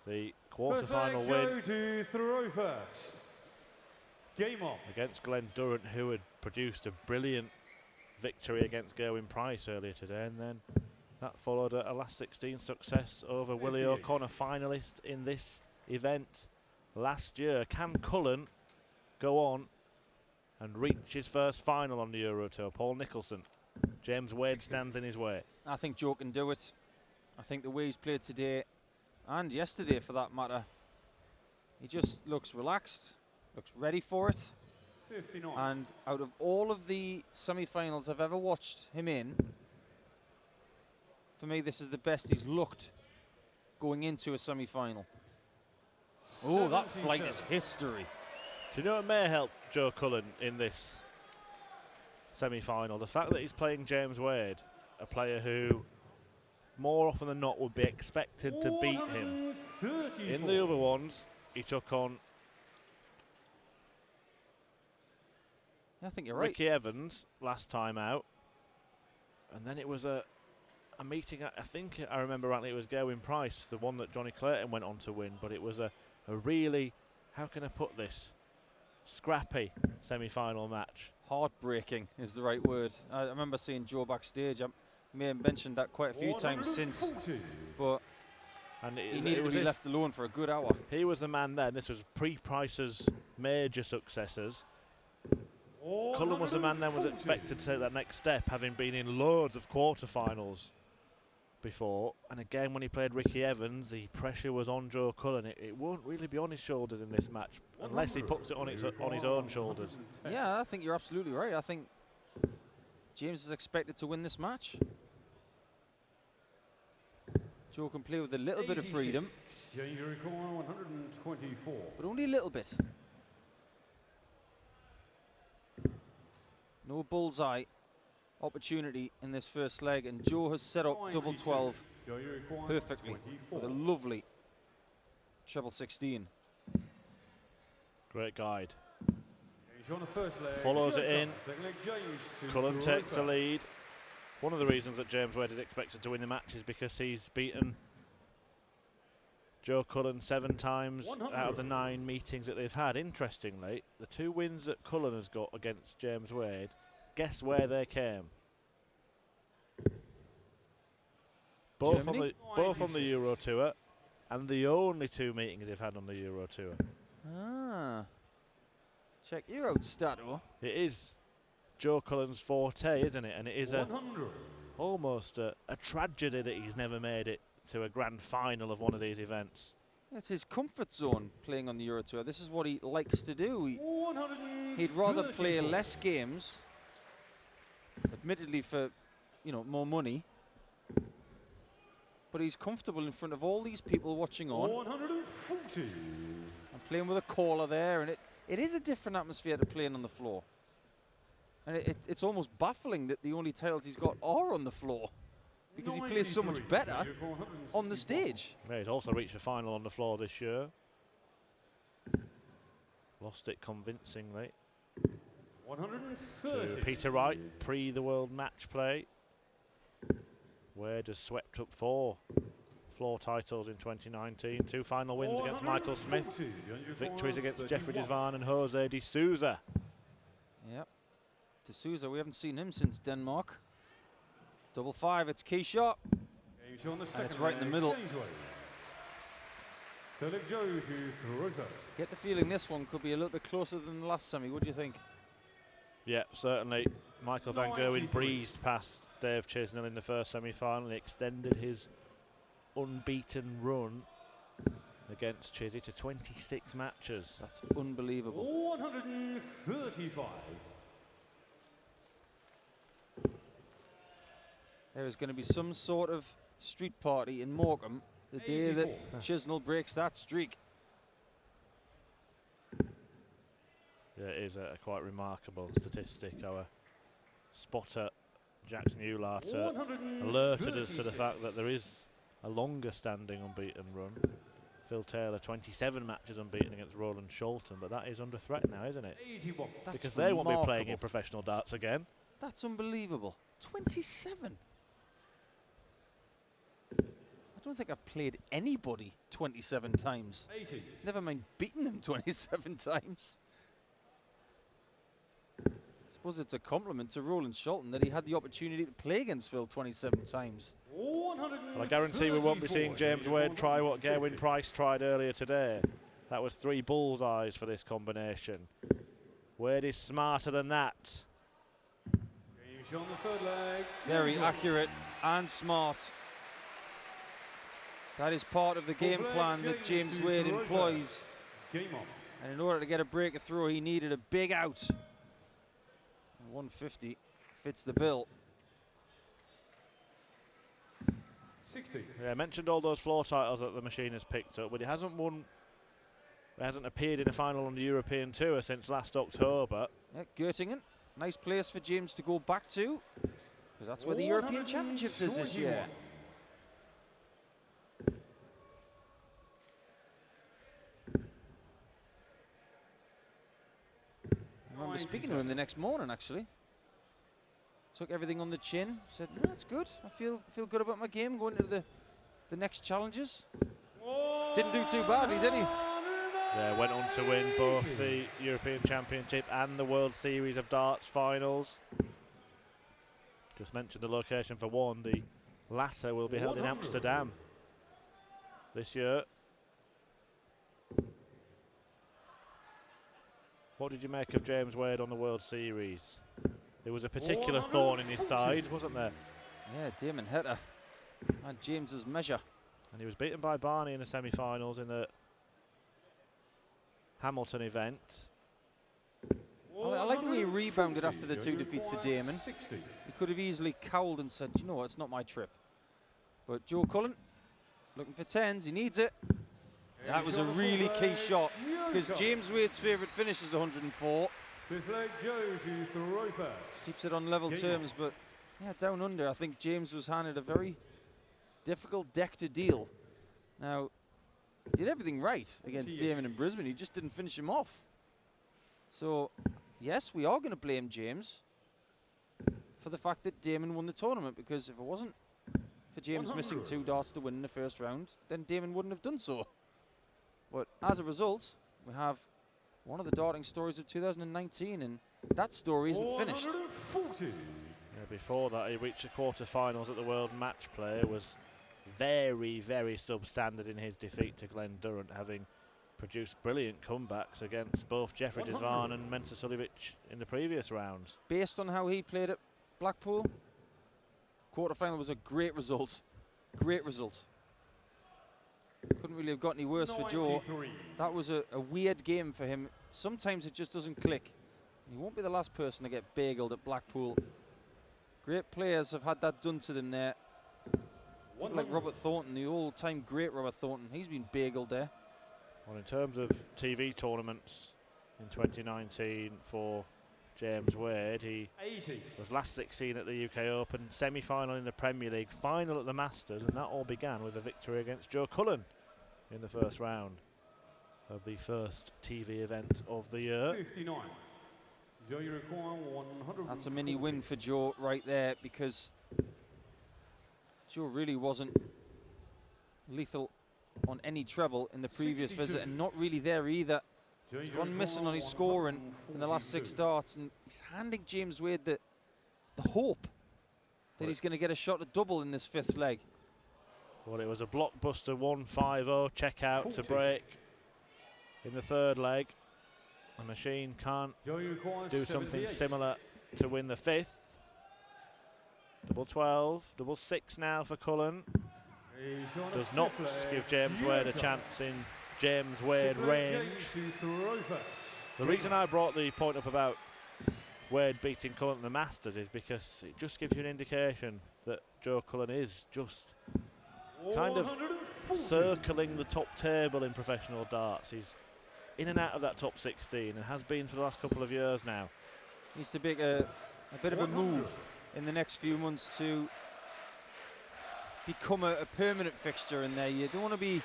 the quarter-final win to throw first. Game on. Against Glenn Durrant, who had produced a brilliant victory against Gerwyn Price earlier today, and then that followed a last 16 success over Willie O'Connor, finalist in this event last year. Can Cullen go on and reach his first final on the Euro Tour? Paul Nicholson. James Wade stands in his way. I think Joe can do it. I think the way he's played today, and yesterday for that matter, he just looks relaxed, looks ready for it. 59. And out of all of the semi-finals I've ever watched him in, for me this is the best he's looked going into a semi-final. Oh, that flight is history. Do you know what may help Joe Cullen in this semi-final? The fact that he's playing James Wade, a player who more often than not would be expected to beat him. In the other ones, he took on I think you're right. Ricky Evans last time out, and then it was a meeting, I think I remember rightly, it was Gerwyn Price, the one that Johnny Clayton went on to win, but it was a really, how can I put this, scrappy semi-final match. Heartbreaking is the right word. I remember seeing Joe backstage. I may have mentioned that quite a few times since, but he needed to be left alone for a good hour. He was the man then. This was pre-Price's major successes. Cullen was the man then, was expected to take that next step, having been in loads of quarterfinals before. And again, when he played Ricky Evans, the pressure was on Joe Cullen. It won't really be on his shoulders in this match, unless he puts it on his own shoulders. Yeah, I think you're absolutely right. I think James is expected to win this match. Joe can play with a little bit of freedom, but only a little bit. No bullseye opportunity in this first leg, and Joe has set up double 12 perfectly with a lovely treble 16. Great guide. Follows it in. Cullen takes the lead. One of the reasons that James Wade is expected to win the match is because he's beaten Joe Cullen 7 times out of the 9 meetings that they've had. Interestingly, the 2 wins that Cullen has got against James Wade, guess where they came? Both on the Euro Tour, and the only 2 meetings they've had on the Euro Tour. Ah, check you out, Stato. It is Joe Cullen's forte, isn't it? And it is almost a tragedy that he's never made it to a grand final of one of these events. It's his comfort zone, playing on the Euro Tour. This is what he likes to do. He'd rather play less games, admittedly for, more money, but he's comfortable in front of all these people watching on. 140. I'm playing with a caller there, and it is a different atmosphere to playing on the floor. And it's almost baffling that the only titles he's got are on the floor, because he plays so much better on the stage. Yeah, he's also reached a final on the floor this year. Lost it convincingly 130. to Peter Wright, pre the World Matchplay. Wade has swept up 4 floor titles in 2019. 2 final wins against Michael Smith. Victories against Jeffrey Desvan and Jose de Souza. Yep. De Souza, we haven't seen him since Denmark. Double 5, it's key shot. And it's right in the middle. Get the feeling this one could be a little bit closer than the last semi. What do you think? Yeah, certainly. Michael van Gerwen breezed past Dave Chisnell in the first semi-final and extended his unbeaten run against Chizzy to 26 matches. That's unbelievable. 135. There is going to be some sort of street party in Morecambe the day that Chisnell breaks that streak. Yeah, it is a quite remarkable statistic. Our spotter, Jackson Ulart, alerted us to the fact that there is a longer standing unbeaten run. Phil Taylor, 27 matches unbeaten against Roland Sholton, but that is under threat now, isn't it? Because they won't be playing in professional darts again. That's unbelievable. 27. I don't think I've played anybody 27 times. 80. Never mind beating them 27 times. I suppose it's a compliment to Roland Shelton that he had the opportunity to play against Phil 27 times. Well, I guarantee we won't be seeing James Wade try what Gerwyn Price tried earlier today. That was 3 bullseyes for this combination. Wade is smarter than that. On the third leg. Very accurate and smart. That is part of the game plan that James Wade employs. Game on. And in order to get a breakthrough, he needed a big out. 150 fits the bill. 60. Yeah, I mentioned all those floor titles that the machine has picked up, but he hasn't won. He hasn't appeared in a final on the European Tour since last October. Yeah, Göttingen. Nice place for James to go back to, because that's where the European Championships is this year. I remember speaking to him the next morning, actually. Took everything on the chin, said, no, that's good. I feel good about my game going into the next challenges. Didn't do too badly, did he? Yeah, went on to win both the European Championship and the World Series of Darts finals. Just mentioned the location for one. The latter will be held in Amsterdam this year. What did you make of James Wade on the World Series? There was a particular thorn in his side, wasn't there? Yeah, Damon Heta and James's measure. And he was beaten by Barney in the semi-finals in the Hamilton event. I like the way he rebounded after the 2 defeats to Damon. He could have easily cowled and said, you know what, it's not my trip. But Joe Cullen, looking for 10s, he needs it. That was a really key shot, because James Wade's favourite finish is 104. Keeps it on level terms, but yeah, down under, I think James was handed a very difficult deck to deal. Now, he did everything right against Damon in Brisbane, he just didn't finish him off. So, yes, we are going to blame James for the fact that Damon won the tournament, because if it wasn't for James missing 2 darts to win in the first round, then Damon wouldn't have done so. But as a result, we have one of the darting stories of 2019, and that story isn't finished. Yeah, before that, he reached the quarterfinals at the World Matchplay, was very, very substandard in his defeat to Glenn Durrant, having produced brilliant comebacks against both Jeffrey Desvan and Mensa Suljovic in the previous round. Based on how he played at Blackpool, quarterfinal was a great result. Great result. Couldn't really have got any worse for Joe. That was a weird game for him. Sometimes it just doesn't click. He won't be the last person to get bageled at Blackpool. Great players have had that done to them there. Like Robert Thornton, the all-time great Robert Thornton. He's been bageled there. Well, in terms of TV tournaments in 2019 for James Wade, he was last 16 at the UK Open, semi-final in the Premier League, final at the Masters, and that all began with a victory against Joe Cullen in the first round of the first TV event of the year. 59. Joe, you require 140. That's a mini win for Joe right there, because Joe really wasn't lethal on any treble in the previous visit, and not really there either. He's gone missing on his scoring in the last 6 darts, and he's handing James Wade the hope that he's going to get a shot at double in this 5th leg. Well, it was a blockbuster 150 check out to break in the 3rd leg. The machine can't do something similar to win the 5th. Double 12, double 6 now for Cullen. Does not give James Wade a chance in James Wade range. The reason I brought the point up about Wade beating Cullen at the Masters is because it just gives you an indication that Joe Cullen is just kind of circling the top table in professional darts. He's in and out of that top 16 and has been for the last couple of years now. Needs to make a bit of a move in the next few months to become a permanent fixture in there. You don't want to be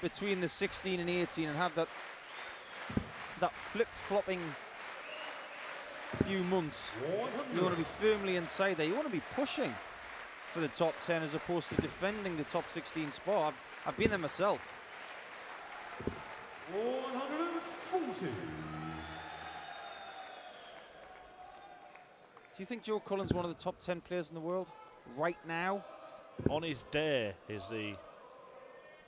between the 16 and 18 and have that flip-flopping few months. You want to be firmly inside there. You want to be pushing. for the top 10 as opposed to defending the top 16 spot. I've been there myself. 140. Do you think Joe Cullen's one of the top 10 players in the world right now? On his day is the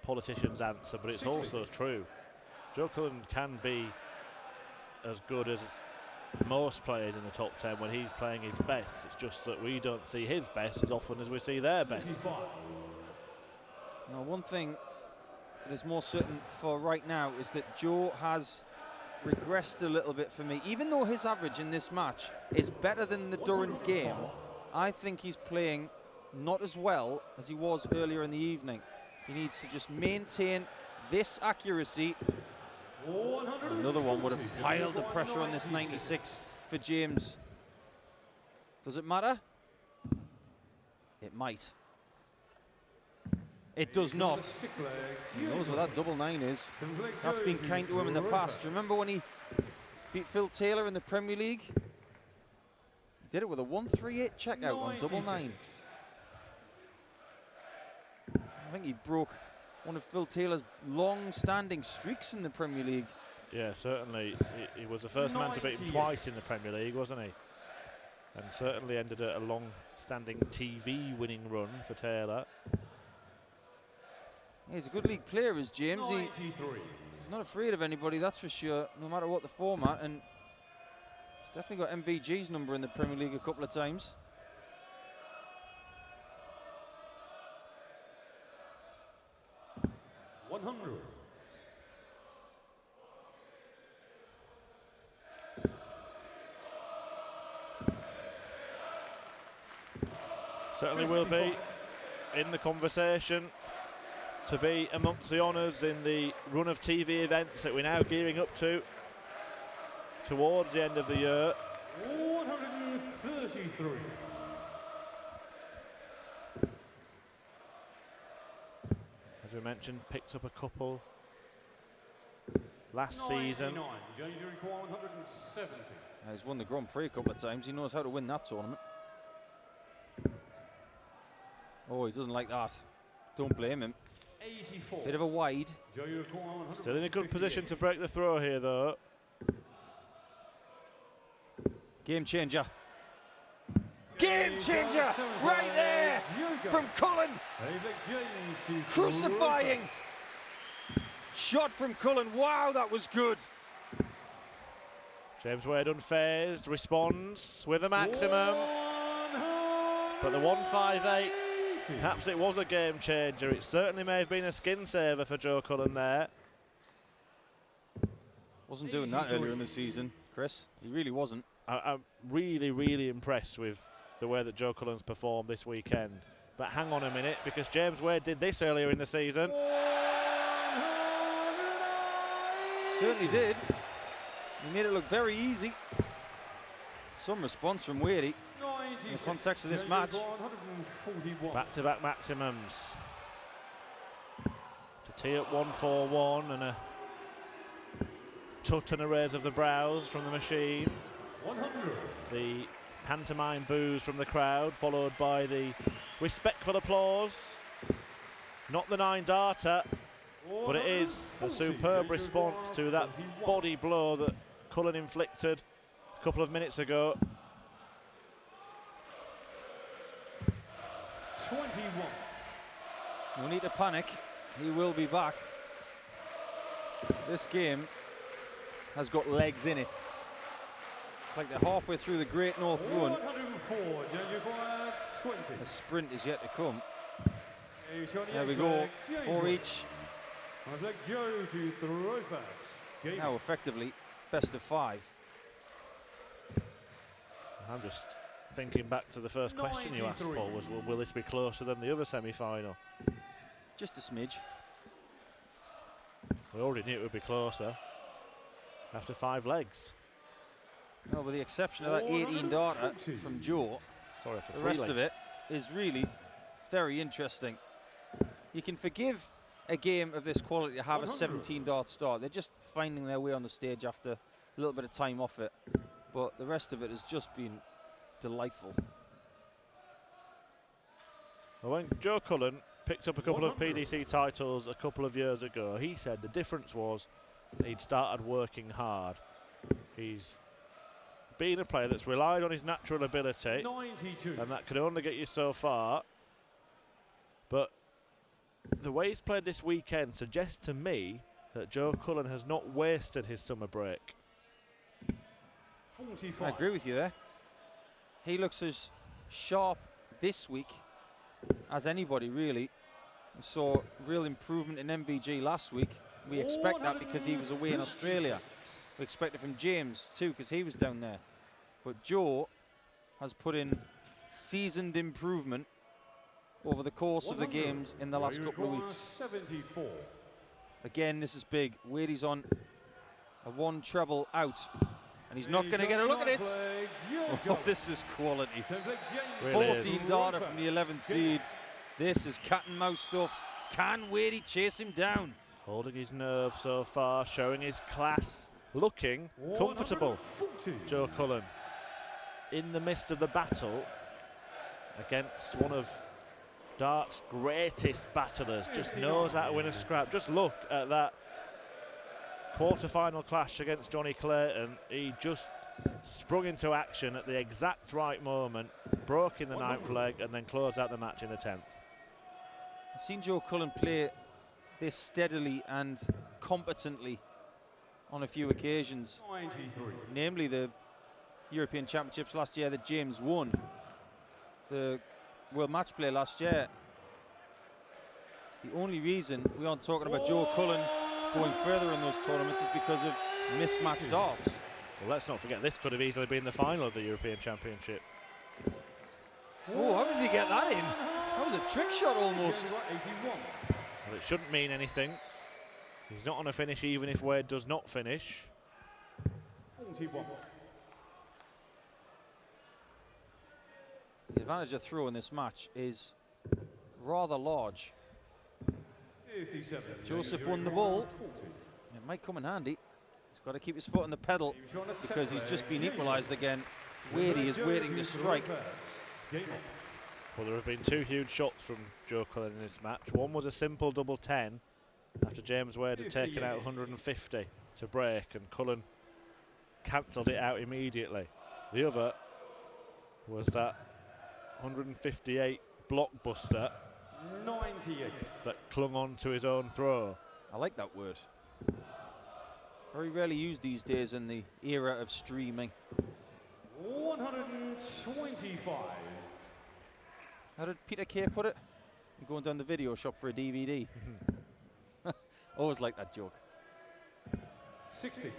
politician's answer, but it's also true. Joe Cullen can be as good as most players in the top 10 when he's playing his best. It's just that we don't see his best as often as we see their best. Now, one thing that is more certain for right now is that Joe has regressed a little bit for me. Even though his average in this match is better than the Durrant game, I think he's playing not as well as he was earlier in the evening. He needs to just maintain this accuracy. Another one would have piled the pressure on this 96 for James. Does it matter? It might. It does not. He knows what that double 9 is. That's been kind to him in the past. Do you remember when he beat Phil Taylor in the Premier League? He did it with a 138 checkout on double 9. I think he broke one of Phil Taylor's long-standing streaks in the Premier League. Yeah, certainly. He was the first man to beat him twice in the Premier League, wasn't he? And certainly ended a long-standing TV winning run for Taylor. Yeah, he's a good league player, is James. He's not afraid of anybody, that's for sure, no matter what the format. And he's definitely got MVG's number in the Premier League a couple of times. Certainly will be in the conversation to be amongst the honours in the run of TV events that we're now gearing up to towards the end of the year. 133. As we mentioned, picked up a couple last season. James, you require 170. He's won the Grand Prix a couple of times. He knows how to win that tournament. Oh, he doesn't like that. Don't blame him. 84. Bit of a wide. Still in a good position to break the throw here, though. Game changer. Game changer! Right there! From Cullen! Crucifying! Shot from Cullen. Wow, that was good. James Wade unfazed, responds with a maximum. But the 158, perhaps it was a game changer. It certainly may have been a skin saver for Joe Cullen there. Wasn't doing that earlier in the season, Chris. He really wasn't. I'm really, really impressed with the way that Joe Cullen's performed this weekend. But hang on a minute, because James Wade did this earlier in the season. Certainly did. He made it look very easy. Some response from Wadey in the context of this match. Back-to-back maximums. To tee up 141 and a tut and a raise of the brows from the machine. 100. The pantomime boos from the crowd, followed by the respectful applause. Not the 9-darter, but it is a superb response to that body blow that Cullen inflicted a couple of minutes ago. 21. No need to panic. He will be back. This game has got legs in it. It's like they're halfway through the Great North Run. 104. The sprint is yet to come. There we go. 4 each. Now effectively best of 5. I'm just thinking back to the first question you asked, Paul, was will this be closer than the other semi-final? Just a smidge. We already knew it would be closer after 5 legs. No, with the exception of that 18-darter from Joe, Sorry, after 3 the rest legs. of it is really very interesting. You can forgive a game of this quality to have a 17-dart start. They're just finding their way on the stage after a little bit of time off it. But the rest of it has just been delightful. Well, when Joe Cullen picked up a couple of PDC titles a couple of years ago, he said the difference was he'd started working hard. He's been a player that's relied on his natural ability, 92. and that can only get you so far. But the way he's played this weekend suggests to me that Joe Cullen has not wasted his summer break. 45. I agree with you there. He looks as sharp this week as anybody, really. We saw real improvement in MVG last week. We expect that because he was away in Australia. We expect it from James too because he was down there. But Joe has put in seasoned improvement over the course of the games in the last couple of weeks. 74. Again, this is big. Wade's on a one treble out. And he's not going to get a look at it. Oh, this is quality. Really 14 is. darter from the 11th seed. This is cat and mouse stuff. Can Wadey chase him down? Holding his nerve so far, showing his class, looking comfortable. Joe Cullen in the midst of the battle against one of dart's greatest battlers. Just knows how to win a scrap. Just look at that quarter-final clash against Johnny Clayton. He just sprung into action at the exact right moment, broke in the 9th leg, and then closed out the match in the 10th. I've seen Joe Cullen play this steadily and competently on a few occasions, 93. namely the European Championships last year that James won, the World Matchplay last year. The only reason we aren't talking about Joe Cullen going further in those tournaments is because of mismatched darts. Well, let's not forget, this could have easily been the final of the European Championship. Oh, how did he get that in? That was a trick shot almost. 81. Well, it shouldn't mean anything. He's not on a finish even if Wade does not finish. 41. The advantage of throw in this match is rather large. 57. Joseph won the ball. It might come in handy. He's got to keep his foot on the pedal because he's just been equalised again. Wadey is waiting to strike. Well, there have been two huge shots from Joe Cullen in this match. One was a simple double 10 after James Wade had taken out 150 to break, and Cullen cancelled it out immediately. The other was that 158 blockbuster 98. that clung on to his own throw. I like that word. Very rarely used these days in the era of streaming. 125. How did Peter Kay put it? I'm going down the video shop for a DVD. Always like that joke. 60.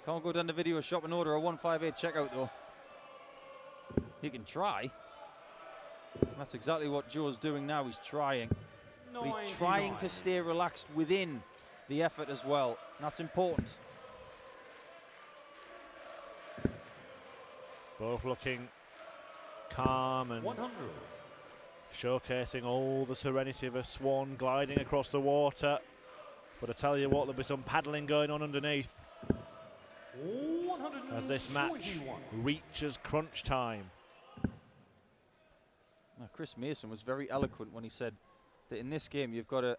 Can't go down the video shop and order a 158 checkout though. You can try. That's exactly what Joe's doing now. He's trying. But he's trying to stay relaxed within the effort as well. That's important. Both looking calm and 100. showcasing all the serenity of a swan gliding across the water. But I tell you what, there'll be some paddling going on underneath as this match reaches crunch time. Now, Chris Mason was very eloquent when he said that in this game you've got to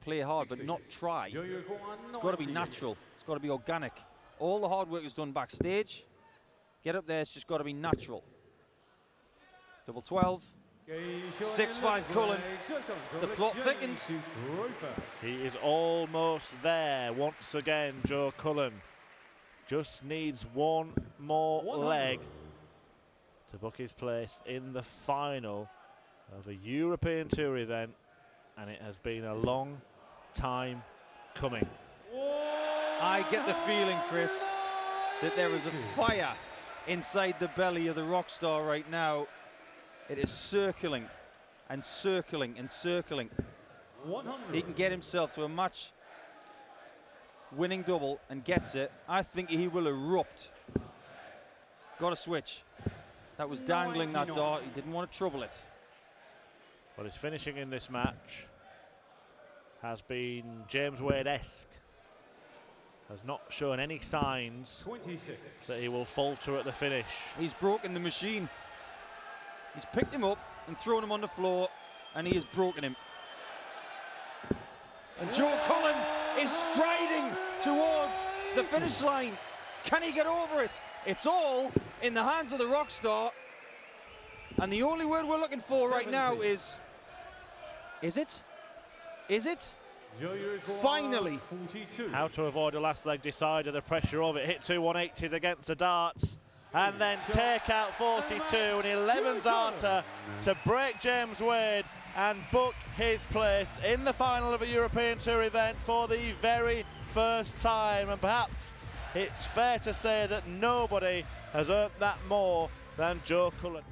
play hard but not try. It's got to be natural. It's got to be organic. All the hard work is done backstage. Get up there, it's just got to be natural. Double 12. 6-5 Cullen. The plot thickens. He is almost there once again, Joe Cullen. Just needs one more leg to book his place in the final of a European Tour event, and it has been a long time coming. I get the feeling, Chris, that there is a fire inside the belly of the rock star right now. It is circling and circling and circling. He can get himself to a match winning double and gets it. I think he will erupt. Got to switch. That was dangling that dart. He didn't want to trouble it. Well, his finishing in this match has been James Wade-esque. Has not shown any signs 26. that he will falter at the finish. He's broken the machine. He's picked him up and thrown him on the floor and he has broken him. And Joe Cullen is striding towards the finish line. Can he get over it? It's all in the hands of the rock star. And the only word we're looking for right now is it? Is it? Finally. 42. How to avoid a last leg decider, the pressure of it. Hit 2 180s against the darts. And then take out 42, an 11 darter to break James Wade and book his place in the final of a European Tour event for the very first time. And perhaps it's fair to say that nobody has earned that more than Joe Cullen.